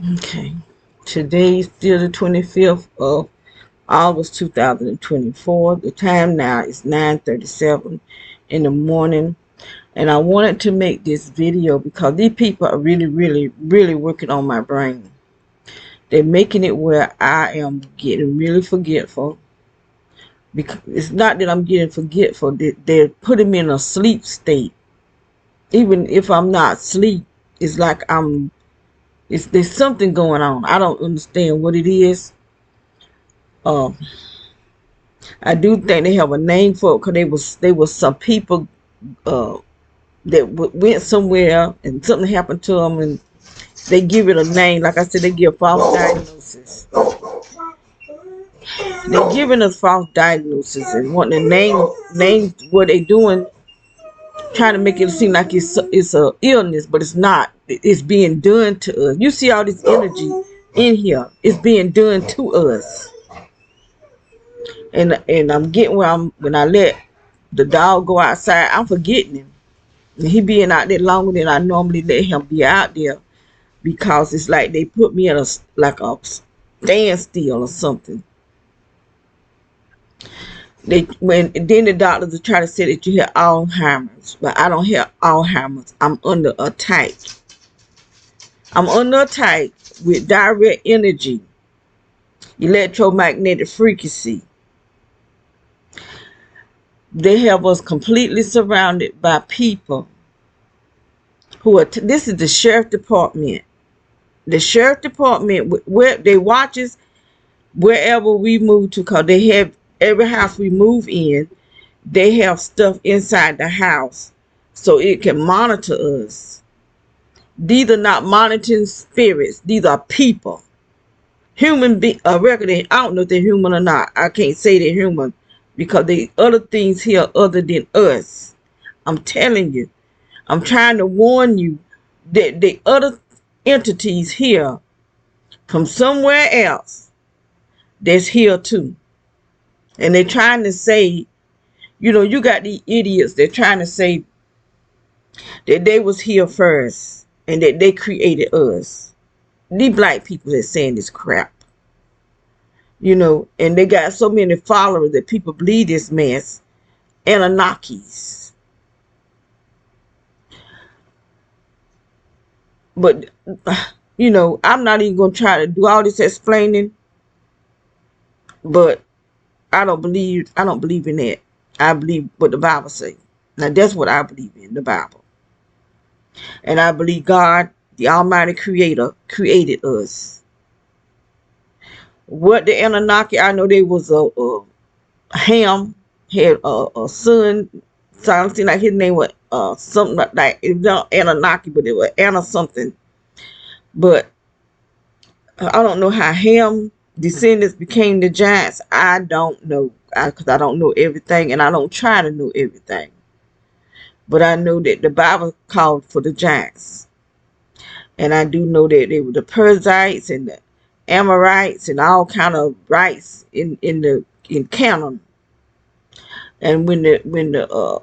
Okay. Today's still the 25th of August 2024. The time now is 9:37 in the morning. And I wanted to make this video because these people are really, really, really working on my brain. They're making it where I am getting really forgetful. Because it's not that I'm getting forgetful. They're putting me in a sleep state. Even if I'm not asleep, it's like there's something going on. I don't understand what it is. Um, I do think they have a name for it because they was some people uh, that went somewhere and something happened to them and they give it a name. Like I said, they give false diagnosis. They're giving us false diagnosis and wanting to name what they doing, trying to make it seem like it's a illness, but it's not. It's being done to us. You see all this energy in here. It's being done to us. And I'm getting where when I let the dog go outside, I'm forgetting him. And he being out there longer than I normally let him be out there because it's like they put me in a standstill or something. Then the doctors are trying to say that you have Alzheimer's, but I don't have Alzheimer's. I'm under attack. I'm under attack with direct energy, electromagnetic frequency. They have us completely surrounded by people who are. This is the sheriff department. The sheriff department, where they watches wherever we move to, because they have every house we move in. They have stuff inside the house so it can monitor us. These are not monitoring spirits. These are people. Human being, a record. I don't know if they're human or not. I can't say they're human because they other things here other than us. I'm telling you. I'm trying to warn you that the other entities here from somewhere else that's here too. And they're trying to say, you got these idiots. They're trying to say that they was here first and that they created us. These black people that saying this crap. And they got so many followers that people believe this mess. Anunnakis. But, I'm not even going to try to do all this explaining. But I don't believe in that. I believe what the Bible says. Now that's what I believe in, the Bible. And I believe God, the Almighty Creator, created us. What the Anunnaki, I know there was a Ham, had a son, sounded like his name was something like it was not Anunnaki, but it was Anna something. But I don't know how Ham descendants became the giants. I don't know, because I don't know everything, and I don't try to know everything. But I know that the Bible called for the giants. And I do know that they were the Perizzites and the Amorites and all kind of rights in Canaan. And when the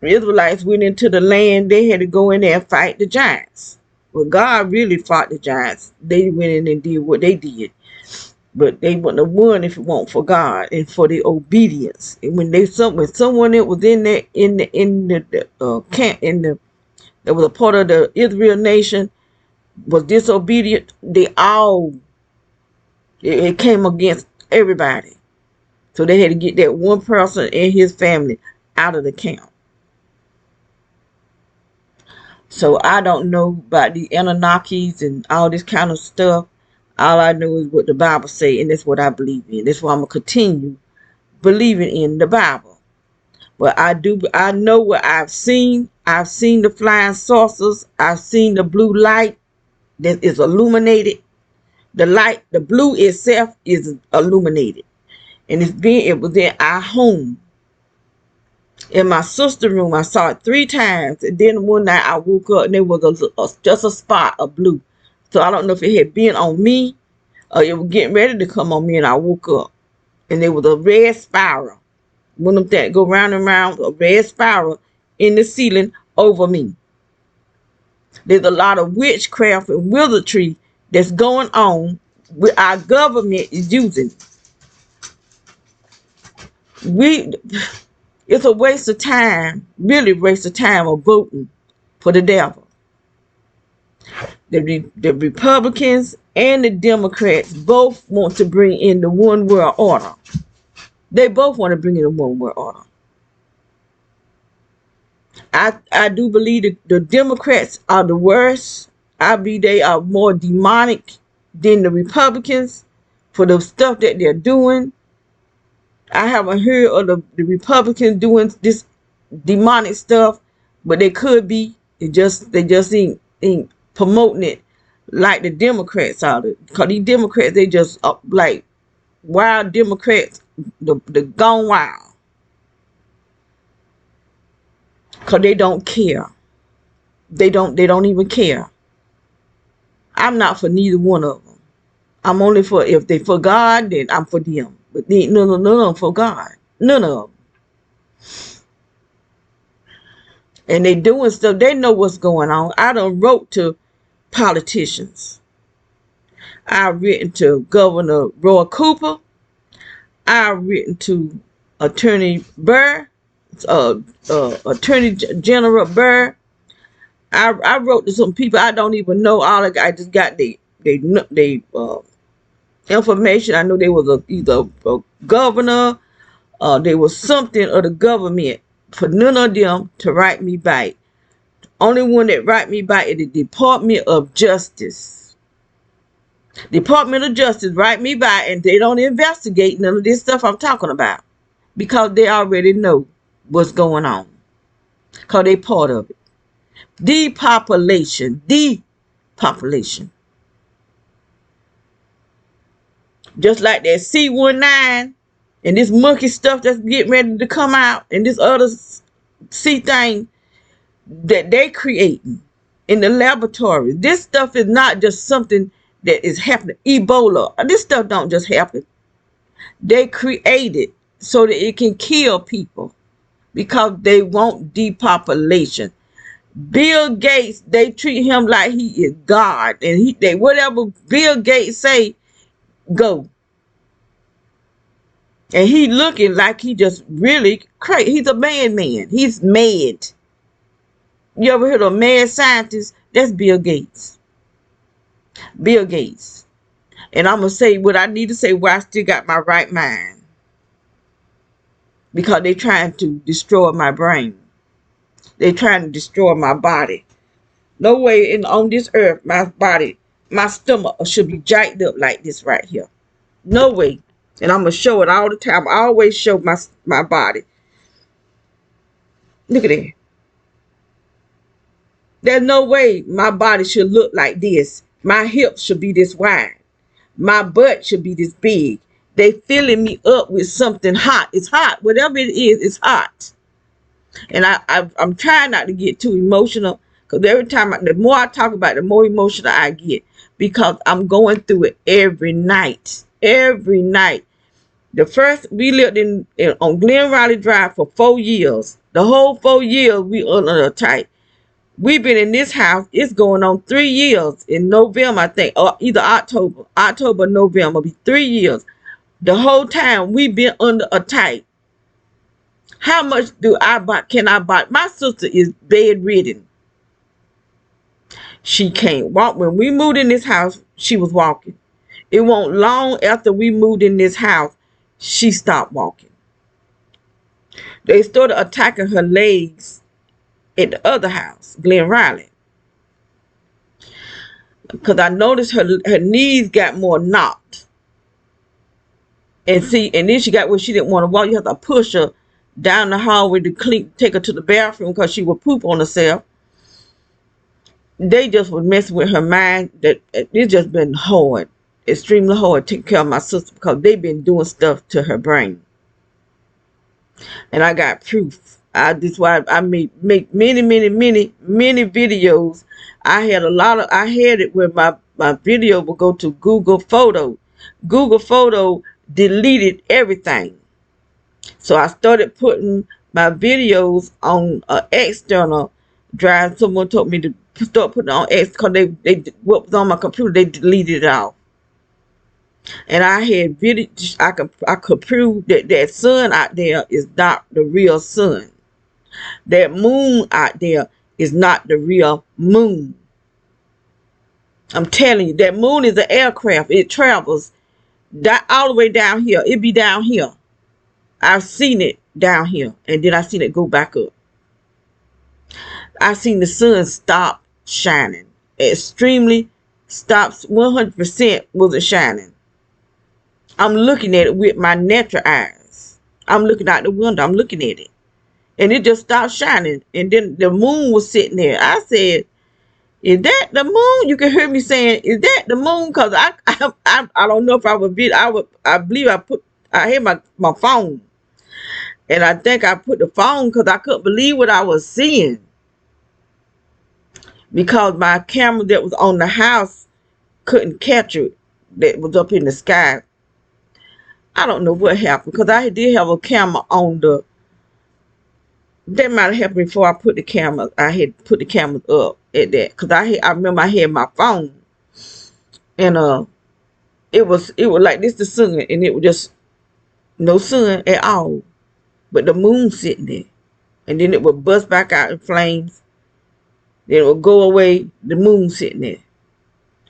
Israelites went into the land, they had to go in there and fight the giants. Well, God really fought the giants. They went in and did what they did. But they wouldn't have won if it weren't for God and for the obedience. And when someone that was in there in the camp that was a part of the Israel nation was disobedient, it came against everybody. So they had to get that one person and his family out of the camp. So I don't know about the Anunnakis and all this kind of stuff. All I know is what the Bible says, and that's what I believe in. That's why I'm going to continue believing in the Bible. But I know what I've seen. I've seen the flying saucers. I've seen the blue light that is illuminated. The light, the blue itself is illuminated. And it was in our home. In my sister's room, I saw it 3 times. And then one night I woke up and there was just a spot of blue. So I don't know if it had been on me or it was getting ready to come on me, and I woke up. And there was a red spiral. One of them that go round and round, a red spiral in the ceiling over me. There's a lot of witchcraft and wizardry that's going on with our government is using. We It's a waste of time, really waste of time of voting for the devil. The Republicans and the Democrats both want to bring in the one world order. They both want to bring in the one world order. I do believe that the Democrats are the worst. I believe they are more demonic than the Republicans for the stuff that they're doing. I haven't heard of the Republicans doing this demonic stuff, but they could be. They just ain't promoting it like the Democrats are. Because these Democrats, they just like wild Democrats, the gone wild. Because they don't care. They don't even care. I'm not for neither one of them. I'm only for, if they for God, then I'm for them. But they, none of them for God. None of them. And they doing stuff. They know what's going on. I done wrote to politicians. I've written to Governor Roy Cooper. I've written to Attorney Burr, Attorney General Burr. I wrote to some people I don't even know. All I just got they information. I know they was either a governor, there was something of the government. For none of them to write me back. Only one that write me back is the Department of Justice. Department of Justice write me back, and they don't investigate none of this stuff I'm talking about because they already know what's going on. Because they part of it. Depopulation. Just like that C-19 and this monkey stuff that's getting ready to come out, and this other C thing that they creating in the laboratory. This stuff is not just something that is happening. Ebola. This stuff don't just happen. They create it so that it can kill people because they want depopulation. Bill Gates, they treat him like he is God, and they whatever Bill Gates say, go. And he looking like he just really crazy. He's a madman. He's mad. You ever heard of a mad scientist? That's Bill Gates. Bill Gates. And I'm going to say what I need to say where I still got my right mind. Because they're trying to destroy my brain. They're trying to destroy my body. No way on this earth, my body, my stomach should be jacked up like this right here. No way. And I'm going to show it all the time. I always show my body. Look at that. There's no way my body should look like this. My hips should be this wide. My butt should be this big. They filling me up with something hot. It's hot. Whatever it is, it's hot. And I'm trying not to get too emotional. Because every time, the more I talk about it, the more emotional I get. Because I'm going through it every night. Every night. We lived on Glen Riley Drive for 4 years. The whole 4 years we under attack. We've been in this house. It's going on 3 years in November, I think, or either October, November. It'll be 3 years. The whole time we've been under attack. How much can I buy? My sister is bedridden. She can't walk. When we moved in this house, she was walking. It wasn't long after we moved in this house, she stopped walking. They started attacking her legs at the other house, Glen Riley. Because I noticed her knees got more knocked. And then she got where she didn't want to walk. You have to push her down the hallway to take her to the bathroom because she would poop on herself. They just was messing with her mind. It's just been hard. Extremely hard taking care of my sister because they've been doing stuff to her brain. And I got proof. That's why I make many videos. I had it where my video would go to Google Photo. Google Photo deleted everything. So I started putting my videos on an external drive. Someone told me to start putting it on X because they what was on my computer, they deleted it out. And I had video, I could prove that that sun out there is not the real sun. That moon out there is not the real moon. I'm telling you, that moon is an aircraft. It travels all the way down here. It be down here. I've seen it down here, and then I seen it go back up. I seen the sun stop shining. Extremely stops 100% wasn't shining. I'm looking at it with my natural eyes. I'm looking out the window. I'm looking at it. And it just stopped shining. And then the moon was sitting there. I said, is that the moon? You can hear me saying, is that the moon? Because I don't know if I believe I had my phone. And I think I put the phone because I couldn't believe what I was seeing. Because my camera that was on the house couldn't catch it. That was up in the sky. I don't know what happened because I did have a camera on the. That might have happened before I put the camera. I had put the camera up at that because I remember I had my phone, and it was like this the sun, and it was just no sun at all, but the moon sitting there, and then it would bust back out in flames. Then it would go away. The moon sitting there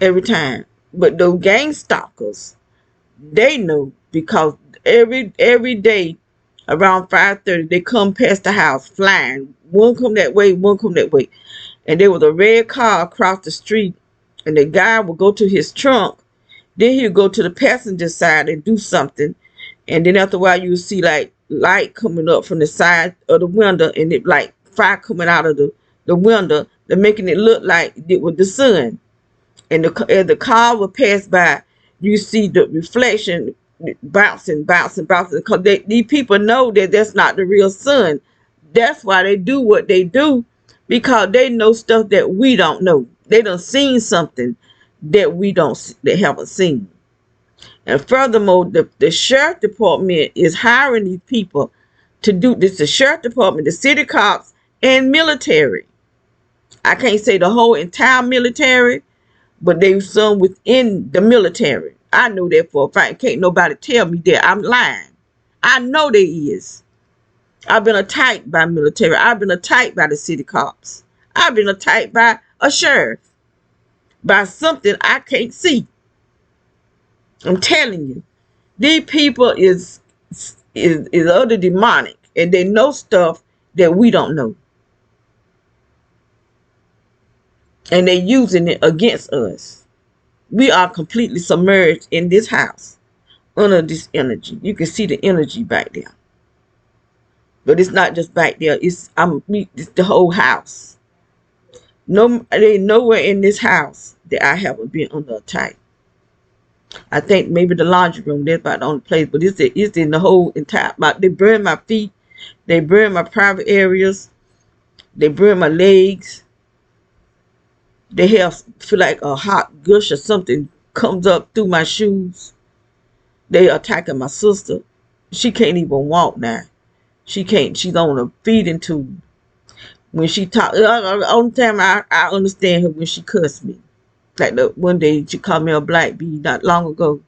every time. But those gang stalkers, they know because every day around 5:30 they come past the house flying. One come that way, one come that way. And there was a red car across the street, and the guy would go to his trunk. Then he'd go to the passenger side and do something. And then after a while you would see like light coming up from the side of the window, and it like fire coming out of the window, and making it look like it was the sun. And as the car would pass by, you see the reflection bouncing, because these people know that that's not the real sun. That's why they do what they do, because they know stuff that we don't know. They done seen something that they haven't seen. And furthermore, the sheriff department is hiring these people to do this. The sheriff department, the city cops, and military. I can't say the whole entire military, but they some within the military. I know that for a fact. Can't nobody tell me that I'm lying. I know there is. I've been attacked by military. I've been attacked by the city cops. I've been attacked by a sheriff. By something I can't see. I'm telling you. These people is other demonic. And they know stuff that we don't know. And they're using it against us. We are completely submerged in this house under this energy. You can see the energy back there. But it's not just back there. It's the whole house. No, there ain't nowhere in this house that I haven't been under attack. I think maybe the laundry room, that's about the only place. But it's in the whole entire. They burn my feet. They burn my private areas. They burn my legs. They feel like a hot gush or something comes up through my shoes. They attacking my sister. She can't even walk now. She can't. She's on a feeding tube. When she talk, the only time I understand her when she cussed me. Like the one day she called me a black bee not long ago.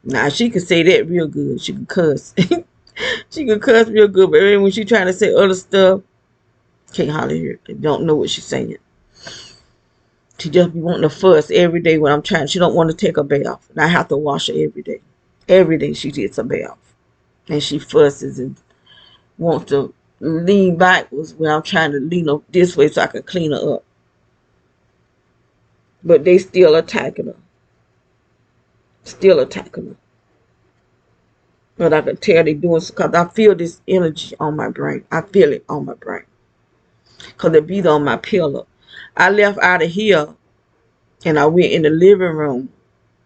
Now she can say that real good. She can cuss. She can cuss real good. But when she trying to say other stuff, can't hardly hear it. Don't know what she's saying. She just be wanting to fuss every day when I'm trying. She don't want to take a bath. And I have to wash her every day. Every day she gets a bath. And she fusses and wants to lean backwards when I'm trying to lean up this way so I can clean her up. But they still attacking her. Still attacking her. But I can tell they doing so because I feel this energy on my brain. I feel it on my brain. Because it be on my pillow. I left out of here and I went in the living room.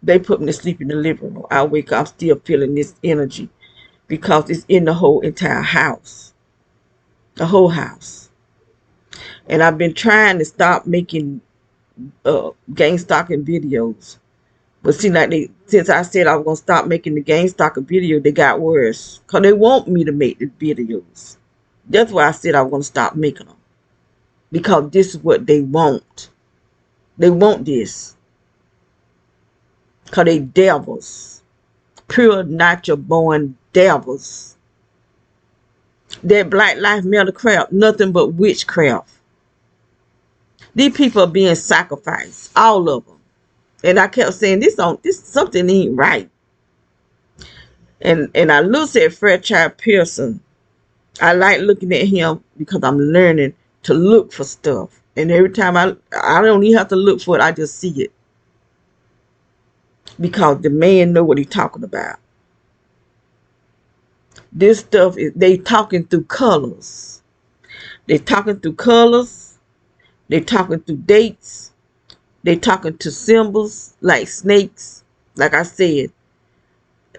They put me to sleep in the living room. I wake up, I'm still feeling this energy because it's in the whole entire house. The whole house. And I've been trying to stop making gang stalking videos. But see, like since I said I was going to stop making the gang stalking video, they got worse. Because they want me to make the videos. That's why I said I was going to stop making them. because this is what they want. They want this because they devils. Pure natural born devils. That Black Lives Matter crap, nothing but witchcraft. These people are being sacrificed, all of them. And I kept saying, this something ain't right. And I looked at Fairchild Pearson. I like looking at him because I'm learning to look for stuff. And every time I don't even have to look for it, I just see it. Because the man know what he's talking about. This stuff is, they talking through colors. They talking through colors. They talking through dates. They talking to symbols like snakes. Like I said,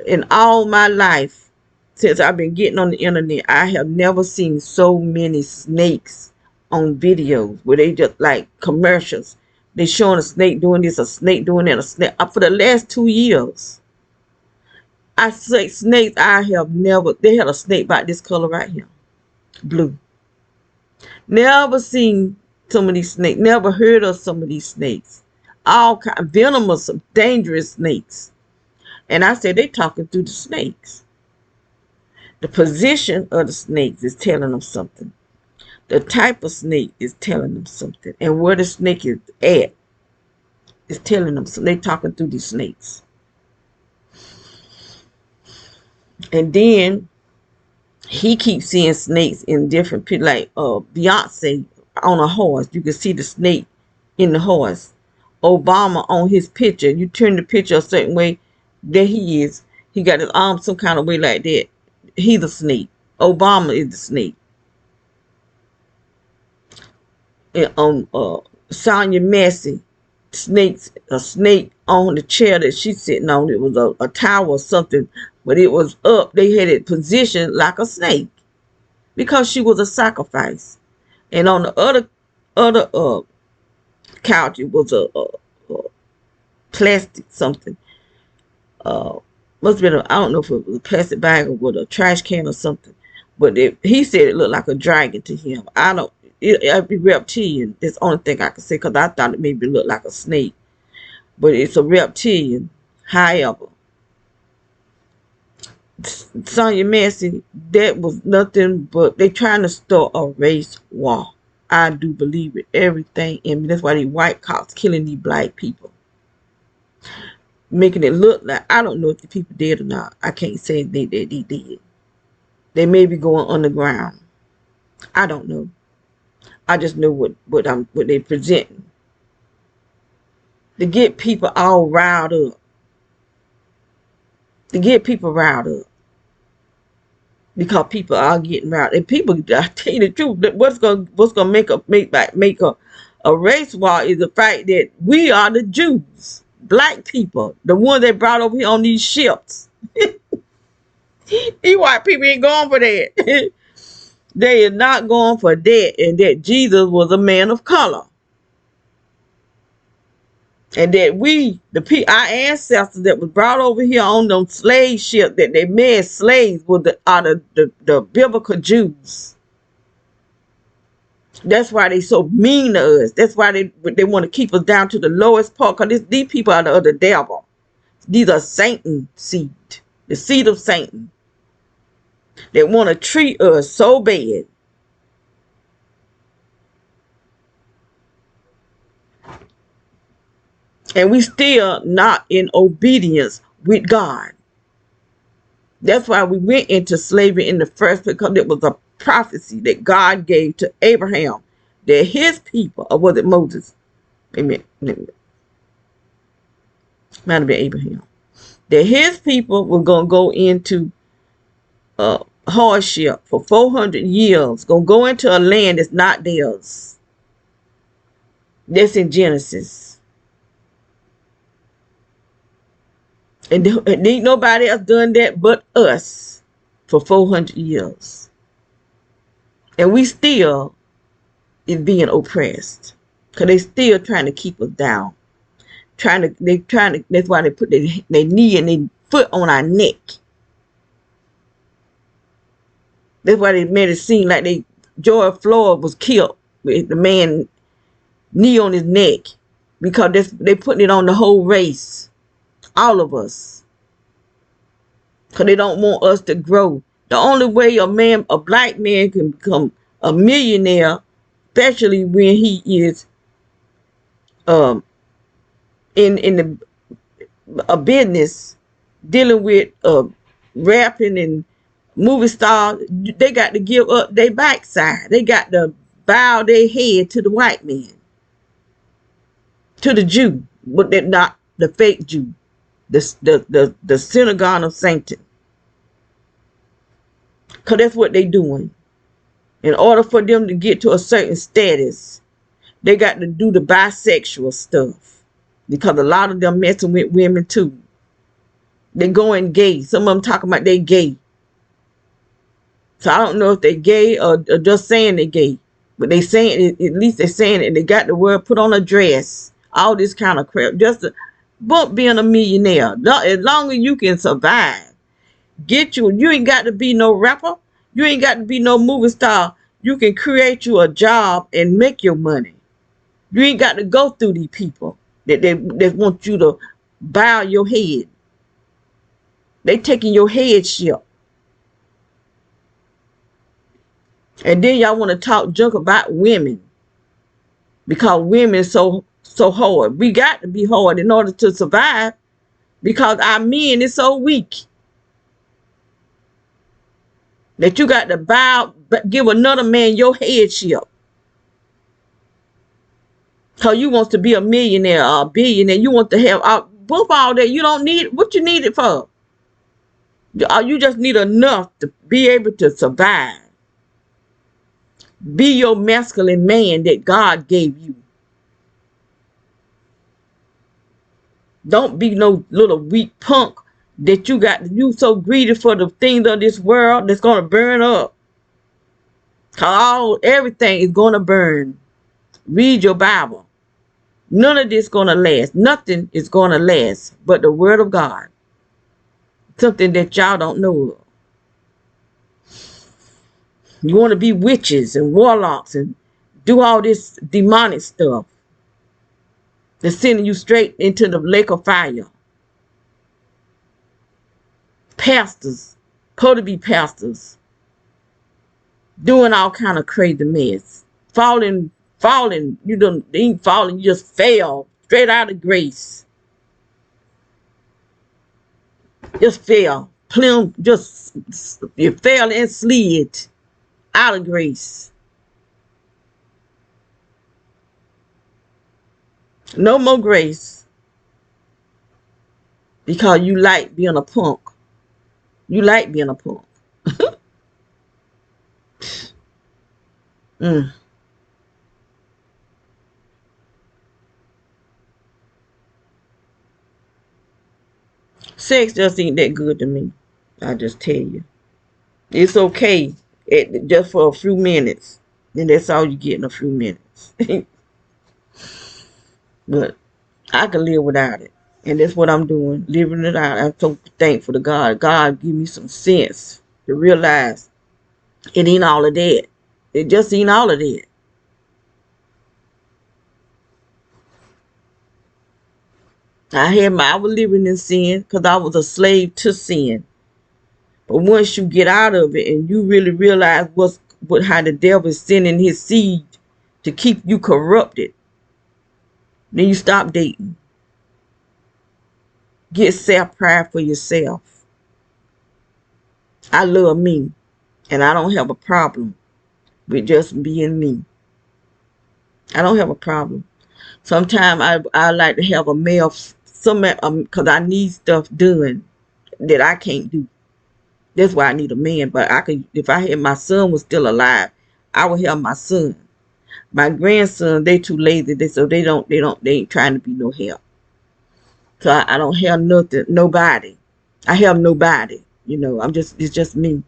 in all my life, since I've been getting on the internet, I have never seen so many snakes on videos where they just like commercials. They showing a snake doing this, a snake doing that, a snake. For the last 2 years, I say snakes. I have never. They had a snake about this color right here, blue. Never seen some of these snakes. Never heard of some of these snakes. All kind of venomous, dangerous snakes. And I said they talking through the snakes. The position of the snakes is telling them something. The type of snake is telling them something. And where the snake is at is telling them something. They talking through these snakes. And then he keeps seeing snakes in different pictures. Like Beyonce on a horse. You can see the snake in the horse. Obama on his picture. You turn the picture a certain way. There he is. He got his arm some kind of way like that. He's a snake. Obama is the snake. And on Sonya Massey, a snake on the chair that she's sitting on. It was a tower or something, but it was up. They had it positioned like a snake because she was a sacrifice. And on the other couch, it was a plastic something. Must have been I don't know if it was a plastic bag or with a trash can or something. But he said it looked like a dragon to him. It'd be reptilian. That's the only thing I can say because I thought it maybe looked like a snake. But it's a reptilian. However, Sonya Massey, that was nothing but they trying to start a race war. I do believe it. Everything in me. That's why these white cops killing these black people. Making it look like, I don't know if the people did or not. I can't say they did. They may be going underground. I don't know. I just know what they presenting. To get people all riled up. To get people riled up. Because people are getting riled. And people, I tell you the truth, that what's gonna make a race war is the fact that we are the Jews. Black people, the ones they brought over here on these ships. These white people ain't going for that. They are not going for that. And that Jesus was a man of color. And that our ancestors that was brought over here on them slave ships, that they made slaves are the biblical Jews. That's why they so mean to us. That's why they want to keep us down to the lowest part. Because these people are the devil. These are Satan seed. The seed of Satan. They want to treat us so bad. And we still not in obedience with God. That's why we went into slavery in the first place, because it was a prophecy that God gave to Abraham that his people, or was it Moses? Amen. Might have been Abraham. That his people were going to go into hardship for 400 years. Going to go into a land that's not theirs. That's in Genesis. And ain't nobody else done that but us for 400 years. And we still is being oppressed. Because they still trying to keep us down. That's why they put their knee and their foot on our neck. That's why they made it seem like George Floyd was killed with the man knee on his neck, because they putting it on the whole race, all of us, because they don't want us to grow. The only way a black man can become a millionaire, especially when he is um in a business dealing with rapping and movie stars, they got to give up their backside. They got to bow their head to the white man, to the Jew, but they're not the fake Jew, the synagogue of Satan. Because that's what they're doing. In order for them to get to a certain status, they got to do the bisexual stuff. Because a lot of them messing with women too. They going gay. Some of them talking about they gay. So I don't know if they gay or just saying they gay. But they saying it, at least they saying it. They got the word put on a dress. All this kind of crap. Just to bump being a millionaire. As long as you can survive. You ain't got to be no rapper. You ain't got to be no movie star. You can create you a job and make your money. You ain't got to go through these people that want you to bow your head. They taking your headship. And then y'all want to talk junk about women. Because women is so hard. We got to be hard in order to survive. Because our men is so weak. That you got to give another man your headship. Because you want to be a millionaire or a billionaire. You want to have all that. You don't need what you need it for. You just need enough to be able to survive. Be your masculine man that God gave you. Don't be no little weak punk that you so greedy for the things of this world that's going to burn up. Cause everything is going to burn. Read your Bible. None of this is going to last. Nothing is going to last but the word of God. Something that y'all don't know of. You want to be witches and warlocks and do all this demonic stuff. They're sending you straight into the lake of fire. Pastors, supposed to be pastors, doing all kind of crazy mess. Falling, you ain't falling, you just fell straight out of grace. Just fell. You fell and slid out of grace. No more grace. Because you like being a punk. You like being a punk. Sex just ain't that good to me. I just tell you. It's okay just for a few minutes. And that's all you get in a few minutes. But I can live without it. And that's what I'm doing. Living it out. I'm so thankful to God. God give me some sense to realize it ain't all of that. It just ain't all of that. I was living in sin because I was a slave to sin. But once you get out of it and you really realize how the devil is sending his seed to keep you corrupted, then you stop dating. Get self-pride for yourself. I love me, and I don't have a problem with just being me. I don't have a problem. Sometimes I like to have a male, because I need stuff done that I can't do. That's why I need a man. But if I had my son was still alive, I would have my son. My grandson, they too lazy, so they ain't trying to be no help. So I don't have nobody. I have nobody. It's just me.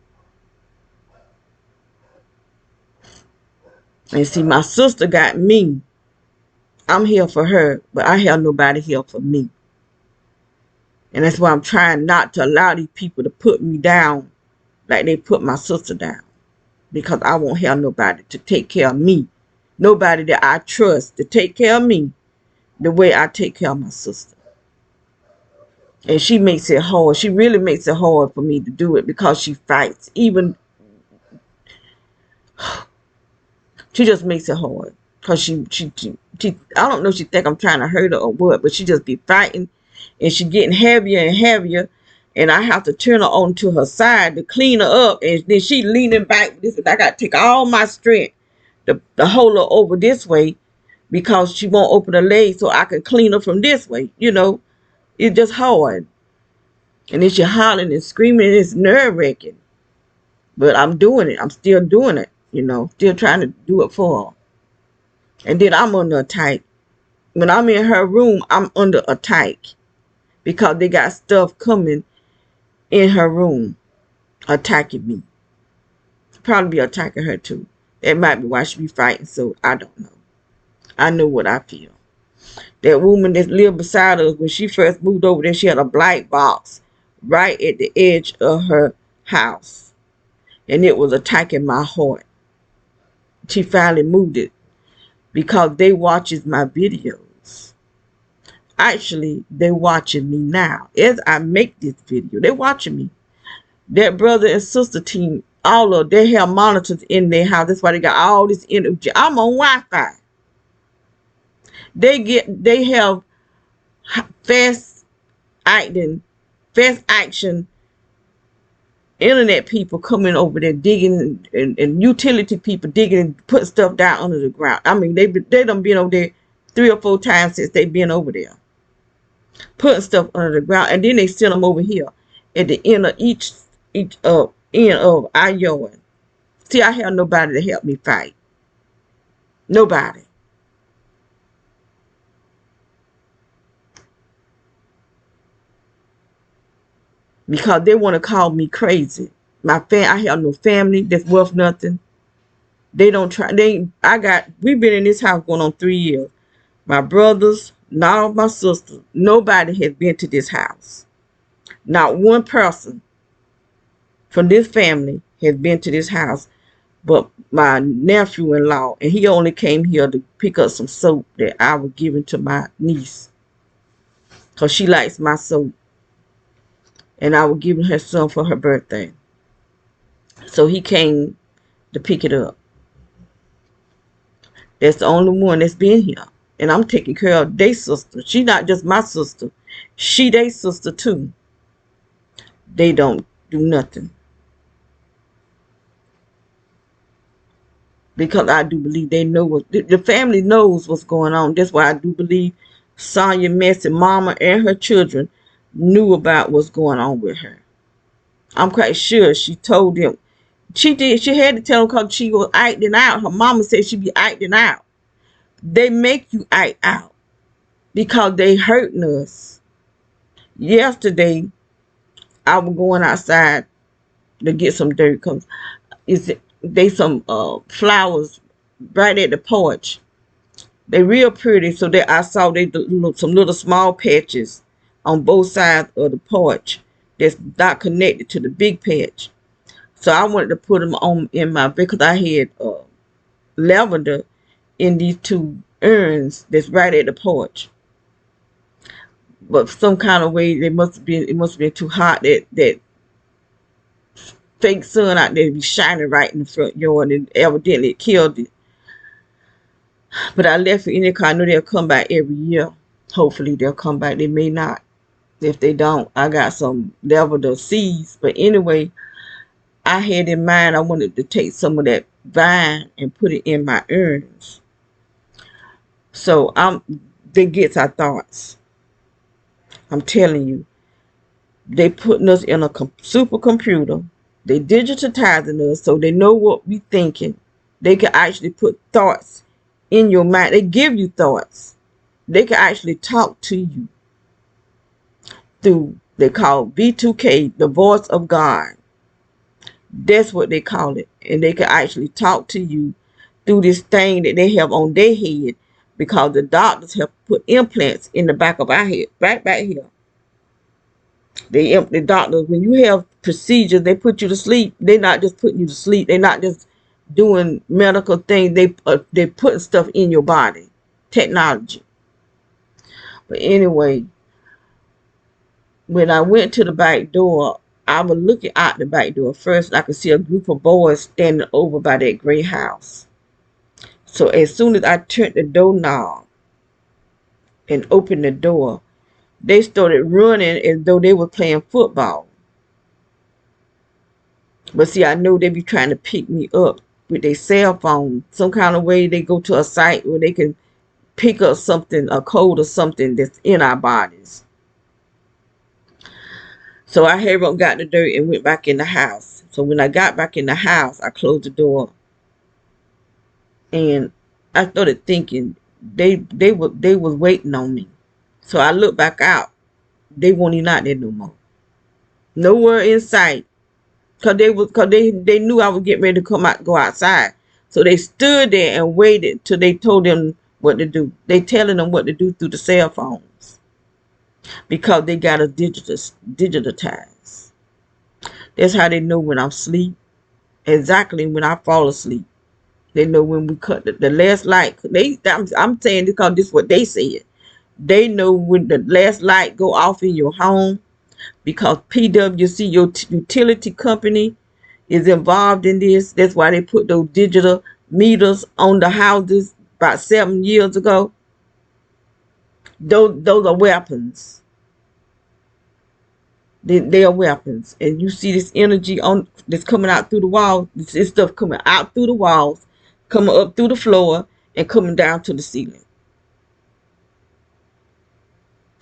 And see, my sister got me. I'm here for her, but I have nobody here for me. And that's why I'm trying not to allow these people to put me down like they put my sister down. Because I won't have nobody to take care of me Nobody that I trust to take care of me the way I take care of my sister. And she makes it hard. She really makes it hard for me to do it because she fights. Even she just makes it hard. Because she I don't know if she think I'm trying to hurt her or what, but she just be fighting and she getting heavier and heavier. And I have to turn her on to her side to clean her up. And then she leaning back. This, I got to take all my strength to hold her over this way because she won't open her legs so I can clean her from this way. You know, it's just hard. And then she hollering and screaming, and it's nerve-wracking. But I'm doing it. I'm still doing it, you know, still trying to do it for her. And then I'm under attack. When I'm in her room, I'm under attack because they got stuff coming in her room attacking me. Probably be attacking her too. That might be why she be fighting, so I don't know. I know what I feel. That woman that lived beside us, when she first moved over there, she had a black box right at the edge of her house. And it was attacking my heart. She finally moved it because they watches my videos. Actually, they watching me now. As I make this video, they watching me. That brother and sister team, all of they have monitors in their house. That's why they got all this energy. I'm on Wi-Fi. They have fast action internet people coming over there digging and utility people digging and putting stuff down under the ground. I mean, they done been over there 3 or 4 times since they been over there putting stuff under the ground, and then they send them over here at the end of each end of our yard. See, I have nobody to help me fight. Nobody. Because they want to call me crazy. I have no family that's worth nothing. They don't try. We've been in this house going on 3 years. My brothers, not my sisters, nobody has been to this house. Not one person from this family has been to this house but my nephew-in-law, and he only came here to pick up some soap that I was giving to my niece because she likes my soap, and I was giving her some for her birthday. So he came to pick it up. That's the only one that's been here, and I'm taking care of their sister. She not just my sister, she their sister too. They don't do nothing. Because I do believe they know what the family knows what's going on. That's why I do believe Sonya Messy mama and her children knew about what's going on with her. I'm quite sure she told them. She did. She had to tell them because she was acting out. Her mama said she be acting out. They make you act out because they hurting us. Yesterday, I was going outside to get some dirt because they some flowers right at the porch. They real pretty, so I saw some little small patches on both sides of the porch that's not connected to the big patch. So I wanted to put them on in my, because I had lavender in these 2 urns that's right at the porch. But some kind of way it must have been too hot that fake sun out there be shining right in the front yard, and evidently it killed it. But I left it in there because I know they'll come back every year. Hopefully they'll come back. They may not. If they don't, I got some lavender seeds. But anyway, I had in mind I wanted to take some of that vine and put it in my urns. So they gets our thoughts. I'm telling you. They putting us in a supercomputer. They digitizing us so they know what we thinking. They can actually put thoughts in your mind. They give you thoughts. They can actually talk to you through, they call V2K, the voice of God. That's what they call it. And they can actually talk to you through this thing that they have on their head, because the doctors have put implants in the back of our head, right back here. The doctors, when you have procedures, they put you to sleep. They're not just putting you to sleep. They're not just doing medical things. They putting stuff in your body, technology. But anyway, when I went to the back door, I was looking out the back door first, and I could see a group of boys standing over by that gray house. So as soon as I turned the doorknob and opened the door, they started running as though they were playing football. But see, I know they be trying to pick me up with their cell phone. Some kind of way they go to a site where they can pick up something, a code or something that's in our bodies. So I hurried up, got the dirt, and went back in the house. So when I got back in the house, I closed the door, and I started thinking they was waiting on me. So I looked back out. They weren't even out there no more. Nowhere in sight. Cause they knew I was getting ready to go outside. So they stood there and waited till they told them what to do. They telling them what to do through the cell phones. Because they got us digitized. That's how they know when I'm asleep. Exactly when I fall asleep. They know when we cut the last light. I'm saying this because this is what they said. They know when the last light go off in your home, because PwC, your utility company, is involved in this. That's why they put those digital meters on the houses about 7 years ago. Those are weapons. They are weapons. And you see this energy that's coming out through the walls. This stuff coming out through the walls, coming up through the floor, and coming down to the ceiling.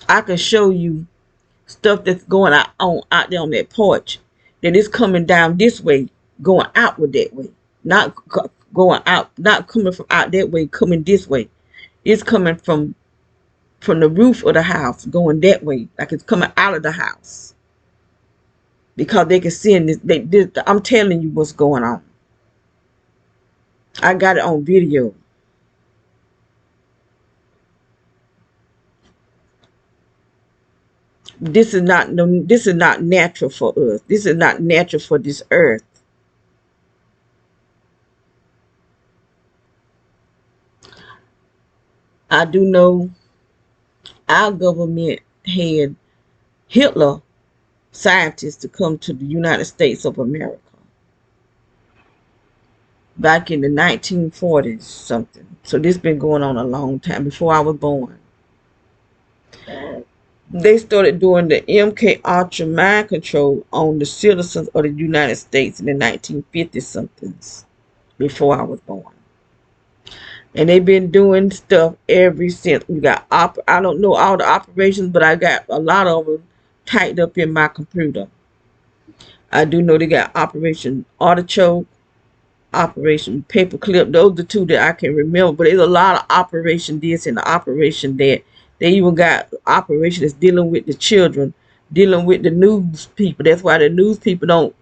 I can show you stuff that's going out there on that porch, that is coming down this way, going outward that way, not going out, not coming from out that way, coming this way. It's coming from the roof of the house, going that way, like it's coming out of the house, because they can see in this. I'm telling you what's going on. I got it on video. This is not natural for us. This is not natural for this earth. I do know our government had Hitler scientists to come to the United States of America back in the 1940s something. So this been going on a long time, before I was born. They started doing the MK Ultra mind control on the citizens of the United States in the 1950 somethings, before I was born. And they've been doing stuff ever since. We got I don't know all the operations, but I got a lot of them typed up in my computer. I do know they got Operation Artichoke, Operation Paperclip. Those are the two that I can remember. But there's a lot of Operation this and the Operation that. They even got Operation that's dealing with the children, dealing with the news people. That's why the news people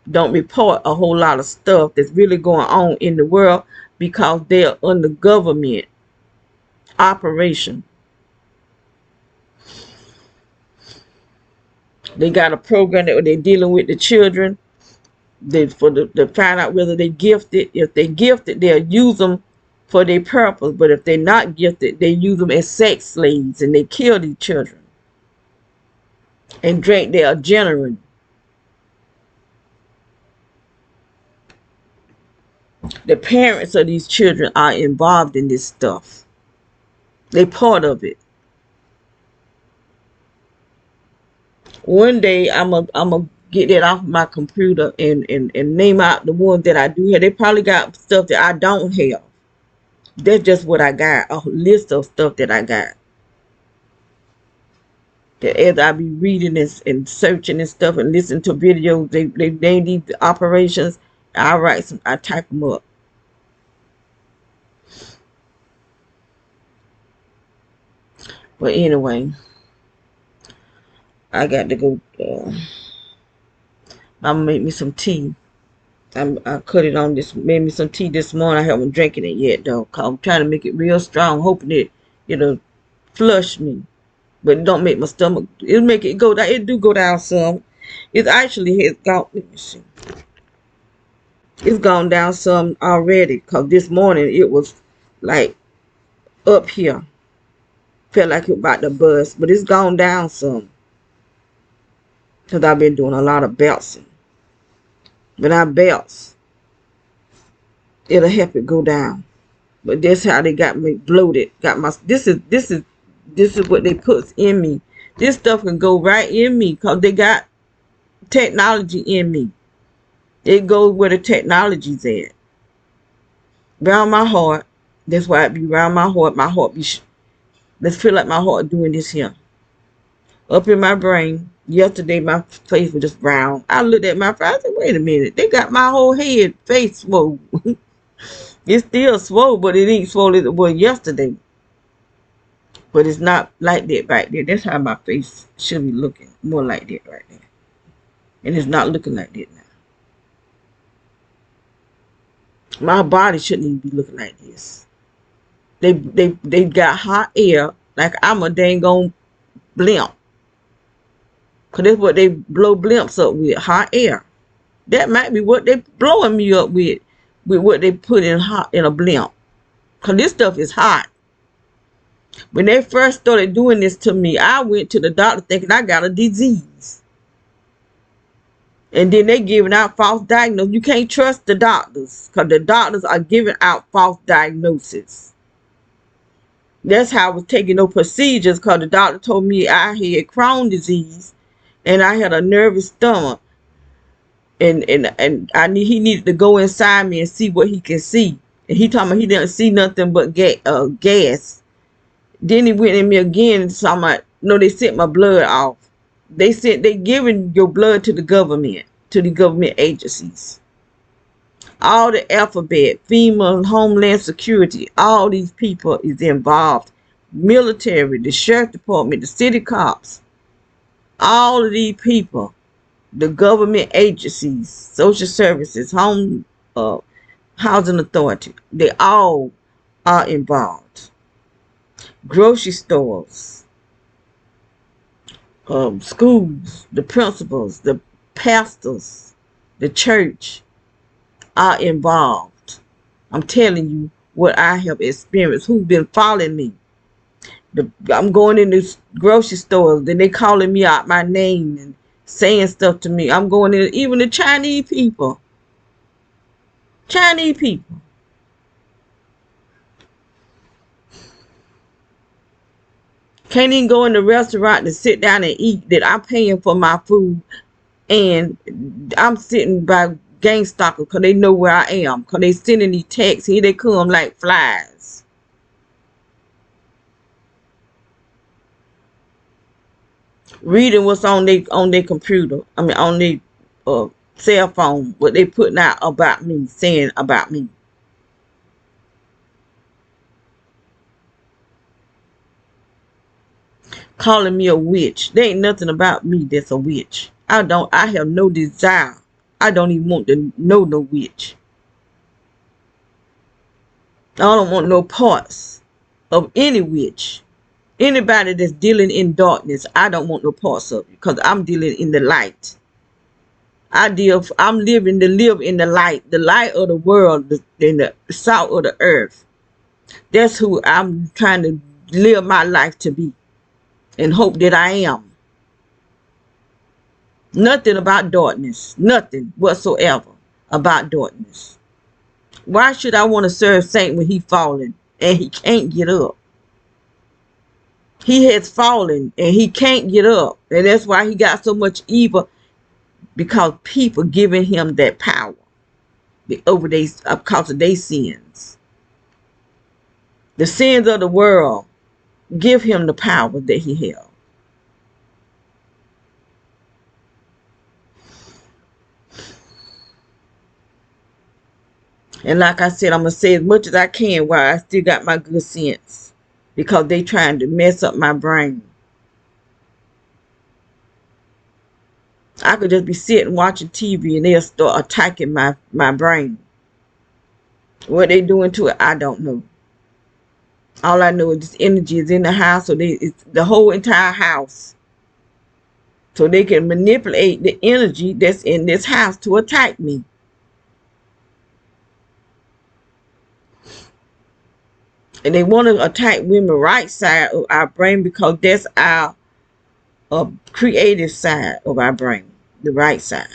don't report a whole lot of stuff that's really going on in the world, because they're under government operation. They got a program that they're dealing with the children. To find out whether they gifted. If they gifted, they'll use them for their purpose. But if they're not gifted, they use them as sex slaves, and they kill these children and drink their adrenaline. The parents of these children are involved in this stuff. They part of it. One day I'm a get that off my computer and name out the ones that I do have. They probably got stuff that I don't have. That's just what I got, a list of stuff that I got. That as I be reading this and searching and stuff and listening to videos, they name these operations. I type them up. But anyway, I got to go. I'm gonna make me some tea. I cut it on this, made me some tea this morning. I haven't drinking it yet though, cause I'm trying to make it real strong, hoping it'll flush me, but it don't make my stomach. It'll make it go down. It do go down some. It actually has gone. Let me see. It's gone down some already, because this morning it was like up here. Felt like it about to bust, but it's gone down some. Because I've been doing a lot of bouncing. When I bounce, it'll help it go down. But that's how they got me bloated. Got my this is what they put in me. This stuff can go right in me because they got technology in me. It goes where the technology's at. Around my heart. That's why it be around my heart. My heart be let's feel like my heart doing this here. Up in my brain. Yesterday my face was just brown. I looked at my face. I said, wait a minute. They got my whole head face swole. It's still swole, but it ain't swole as it was yesterday. But it's not like that right there. That's how my face should be looking. More like that right there. And it's not looking like that now. My body shouldn't even be looking like this. They got hot air like I'm a dang on blimp. Because that's what they blow blimps up with, hot air. That might be what they blowing me up with what they put in a blimp. Because this stuff is hot. When they first started doing this to me, I went to the doctor thinking I got a disease. And then they giving out false diagnoses. You can't trust the doctors because the doctors are giving out false diagnoses. That's how I was taking no procedures because the doctor told me I had Crohn's disease and I had a nervous stomach. And he needed to go inside me and see what he can see. And he told me he didn't see nothing but gas. Then he went in me again and saw they sent my blood off. They giving your blood to the government agencies. All the alphabet, FEMA, Homeland Security, all these people is involved. Military, the sheriff department, the city cops, all of these people, the government agencies, social services, housing authority, they all are involved. Grocery stores, schools, the principals, the pastors, the church are involved. I'm telling you what I have experienced. Who's been following me? I'm going in the grocery stores, then they calling me out my name and saying stuff to me. I'm going in, even the Chinese people. Chinese people. Can't even go in the restaurant to sit down and eat that I'm paying for my food. And I'm sitting by gang stalkers because they know where I am. Because they sending these texts. Here they come like flies. Reading what's on their computer. I mean on their cell phone. What they putting out about me. Saying about me. Calling me a witch. There ain't nothing about me that's a witch. I have no desire. I don't even want to know no witch. I don't want no parts of any witch. Anybody that's dealing in darkness, I don't want no parts of it because I'm dealing in the light. I'm living to live in the light of the world, in the salt of the earth. That's who I'm trying to live my life to be. And hope that I am. Nothing about darkness. Nothing whatsoever about darkness. Why should I want to serve Saint when he fallen and he can't get up? He has fallen and he can't get up. And that's why he got so much evil. Because people giving him that power. Because of their sins. The sins of the world. Give him the power that he held. And like I said, I'm going to say as much as I can while I still got my good sense. Because they trying to mess up my brain. I could just be sitting watching TV and they'll start attacking my brain. What they doing to it, I don't know. All I know is this energy is in the house, so it's the whole entire house. So they can manipulate the energy that's in this house to attack me. And they want to attack women right side of our brain because that's our creative side of our brain, the right side.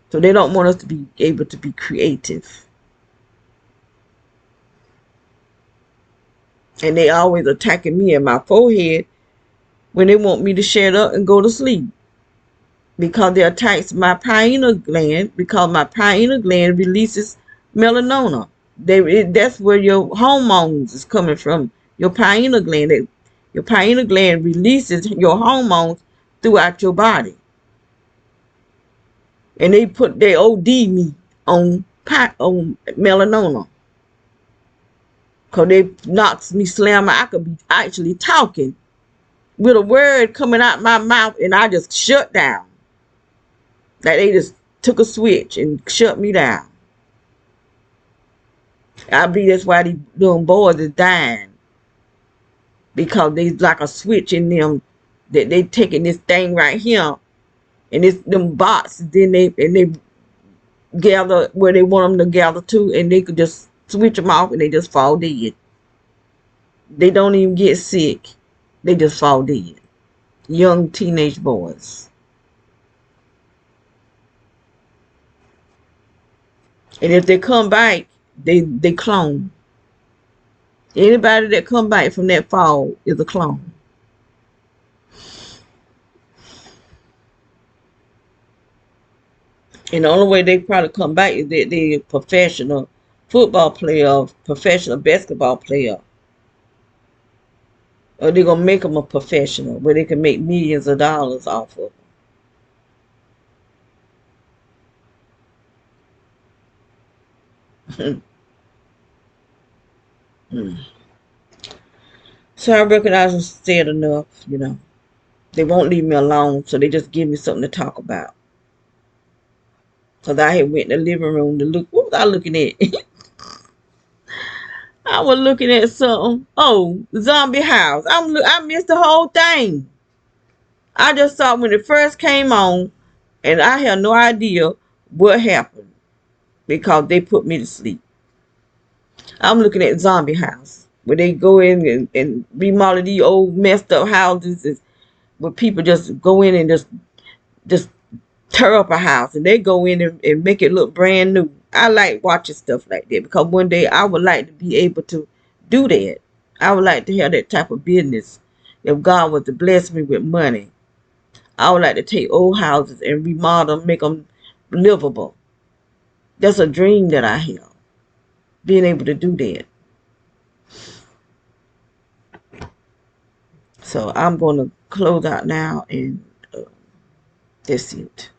So they don't want us to be able to be creative. And they always attacking me in my forehead when they want me to shut up and go to sleep. Because they attacks my pineal gland, because my pineal gland releases melanoma. That's where your hormones is coming from. Your pineal gland. Your pineal gland releases your hormones throughout your body. And they OD me on melanoma. Because they knocks me slam. I could be actually talking with a word coming out my mouth and I just shut down. Like they just took a switch and shut me down. I believe that's why these little boys is dying. Because there's like a switch in them that they taking this thing right here. And it's them bots, then they gather where they want them to gather to, and they could just switch them off and they just fall dead. They don't even get sick. They just fall dead. Young teenage boys. And if they come back, they clone. Anybody that come back from that fall is a clone. And the only way they probably come back is that they're a professional football player, professional basketball player. Or they're going to make them a professional where they can make millions of dollars off of them. So I recognize and said enough, They won't leave me alone, so they just give me something to talk about. Because I had went in the living room to look. What was I looking at? I was looking at something. Oh, Zombie House. I missed the whole thing. I just saw when it first came on, and I had no idea what happened because they put me to sleep. I'm looking at Zombie House, where they go in and remodel these old messed up houses, where people just go in and just tear up a house, and they go in and make it look brand new. I like watching stuff like that because one day I would like to be able to do that. I would like to have that type of business. If God was to bless me with money, I would like to take old houses and remodel them, make them livable. That's a dream that I have, being able to do that. So I'm going to close out now, and that's it.